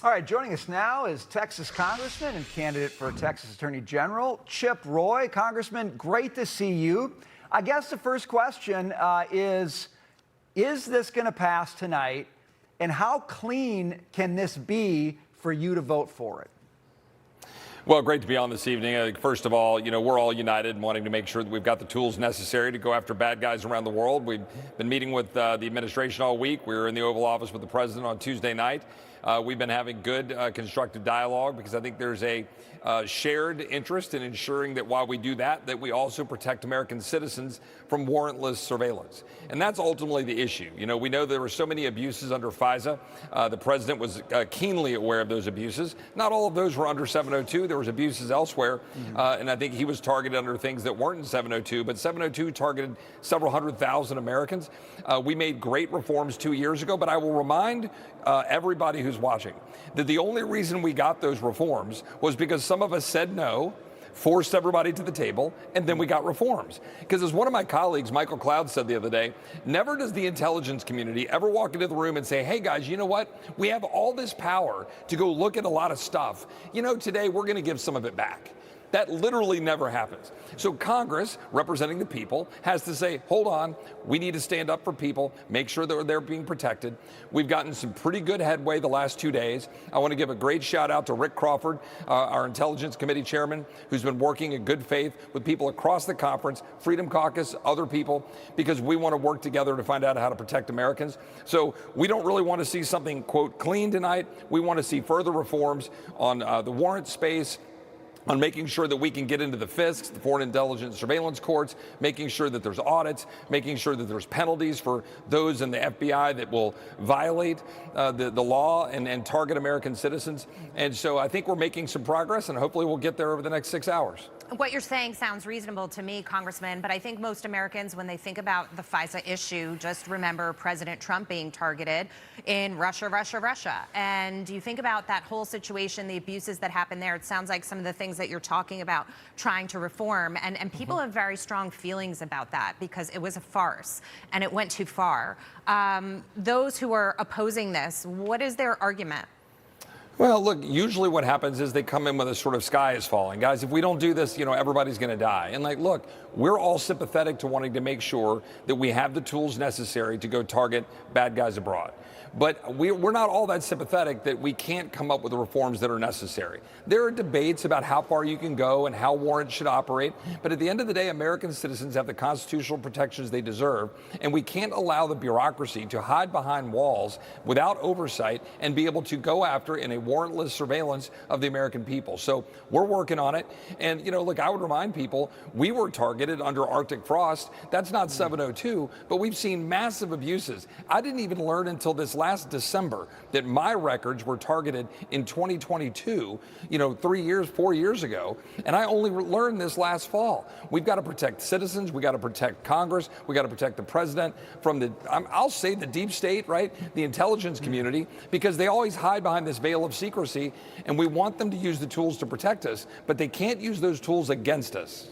All right, joining us now is Texas Congressman and candidate for Texas Attorney General, Chip Roy. Congressman, great to see you. I guess the first question is this going to pass tonight, and how clean can this be for you to vote for it? Well, great to be on this evening. First of all, we're all united in wanting to make sure that we've got the tools necessary to go after bad guys around the world. We've been meeting with the administration all week. We were in the Oval Office with the president on Tuesday night. We've been having good, constructive dialogue because I think there's a shared interest in ensuring that while we do that, that we also protect American citizens from warrantless surveillance. And that's ultimately the issue. We know there were so many abuses under FISA. The president was keenly aware of those abuses. Not all of those were under 702. There was abuses elsewhere. And I think he was targeted under things that weren't in 702, but 702 targeted several 100,000 Americans. We made great reforms 2 years ago, but I will remind everybody who's watching that the only reason we got those reforms was because some of us said no, forced everybody to the table, and then we got reforms. Because as one of my colleagues, Michael Cloud, said the other day, never does the intelligence community ever walk into the room and say, hey guys, you know what? We have all this power to go look at a lot of stuff. Today we're going to give some of it back. That literally never happens. So Congress, representing the people, has to say, hold on, we need to stand up for people, make sure that they're being protected. We've gotten some pretty good headway the last 2 days. I want to give a great shout out to Rick Crawford, our Intelligence Committee chairman, who's been working in good faith with people across the conference, Freedom Caucus, other people, because we want to work together to find out how to protect Americans. So we don't really want to see something, quote, clean tonight. We want to see further reforms on the warrant space, on making sure that we can get into the FISC, the Foreign Intelligence Surveillance Courts, making sure that there's audits, making sure that there's penalties for those in the FBI that will violate the law and target American citizens. And so I think we're making some progress, and hopefully we'll get there over the next 6 hours. What you're saying sounds reasonable to me, Congressman, but I think most Americans, when they think about the FISA issue, just remember President Trump being targeted in Russia. And you think about that whole situation, the abuses that happened there, it sounds like some of the things that you're talking about trying to reform. And people have very strong feelings about that because it was a farce and it went too far. Those who are opposing this, what is their argument? Well, look, usually what happens is they come in with a sort of sky is falling. Guys, if we don't do this, everybody's going to die. And look, we're all sympathetic to wanting to make sure that we have the tools necessary to go target bad guys abroad. But we're not all that sympathetic that we can't come up with the reforms that are necessary. There are debates about how far you can go and how warrants should operate. But at the end of the day, American citizens have the constitutional protections they deserve. And we can't allow the bureaucracy to hide behind walls without oversight and be able to go after in a warrantless surveillance of the American people. So we're working on it. And, look, I would remind people, we were targeted under Arctic frost. That's not 702, but we've seen massive abuses. I didn't even learn until this last December that my records were targeted in 2022, 4 years ago. And I only learned this last fall. We've got to protect citizens. We got to protect Congress. We got to protect the president from I'll say the deep state, right? The intelligence community, because they always hide behind this veil of secrecy. And we want them to use the tools to protect us, but they can't use those tools against us.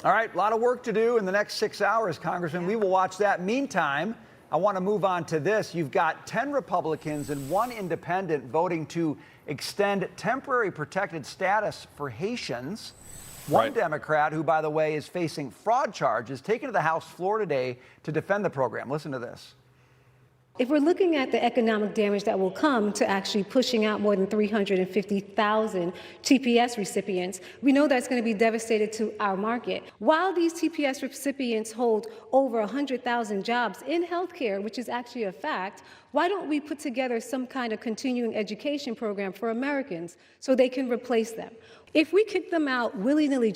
All right, a lot of work to do in the next 6 hours, Congressman. We will watch that. Meantime, I want to move on to this. You've got 10 Republicans and 1 independent voting to extend temporary protected status for Haitians. One Democrat, who, by the way, is facing fraud charges, taken to the House floor today to defend the program. Listen to this. If we're looking at the economic damage that will come to actually pushing out more than 350,000 TPS recipients, we know that's going to be devastating to our market. While these TPS recipients hold over 100,000 jobs in healthcare, which is actually a fact, why don't we put together some kind of continuing education program for Americans so they can replace them? If we kick them out willy-nilly,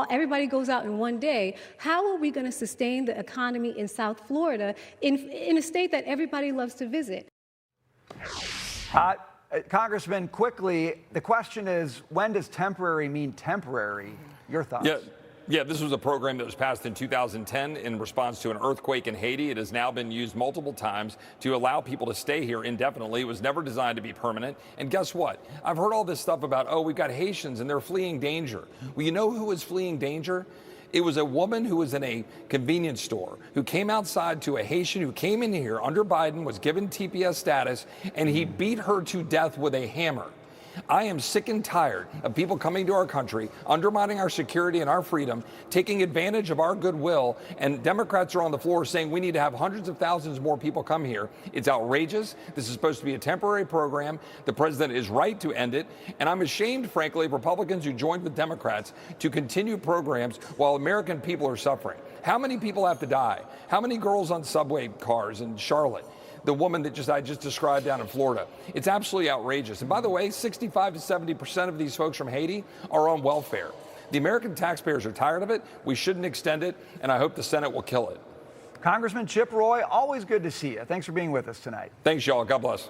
everybody goes out in one day, how are we going to sustain the economy in South Florida in a state that everybody loves to visit? Congressman, quickly, the question is, when does temporary mean temporary? Your thoughts? Yeah, this was a program that was passed in 2010 in response to an earthquake in Haiti. It has now been used multiple times to allow people to stay here indefinitely. It was never designed to be permanent. And guess what? I've heard all this stuff about, we've got Haitians and they're fleeing danger. Well, you know who is fleeing danger? It was a woman who was in a convenience store who came outside to a Haitian who came in here under Biden, was given TPS status, and he beat her to death with a hammer. I am sick and tired of people coming to our country, undermining our security and our freedom, taking advantage of our goodwill, and Democrats are on the floor saying we need to have hundreds of thousands more people come here. It's outrageous. This is supposed to be a temporary program. The president is right to end it, and I'm ashamed, frankly, of Republicans who joined with Democrats to continue programs while American people are suffering. How many people have to die? How many girls on subway cars in Charlotte? The woman that I just described down in Florida. It's absolutely outrageous. And by the way, 65 to 70% of these folks from Haiti are on welfare. The American taxpayers are tired of it. We shouldn't extend it, and I hope the Senate will kill it. Congressman Chip Roy, always good to see you. Thanks for being with us tonight. Thanks, y'all. God bless.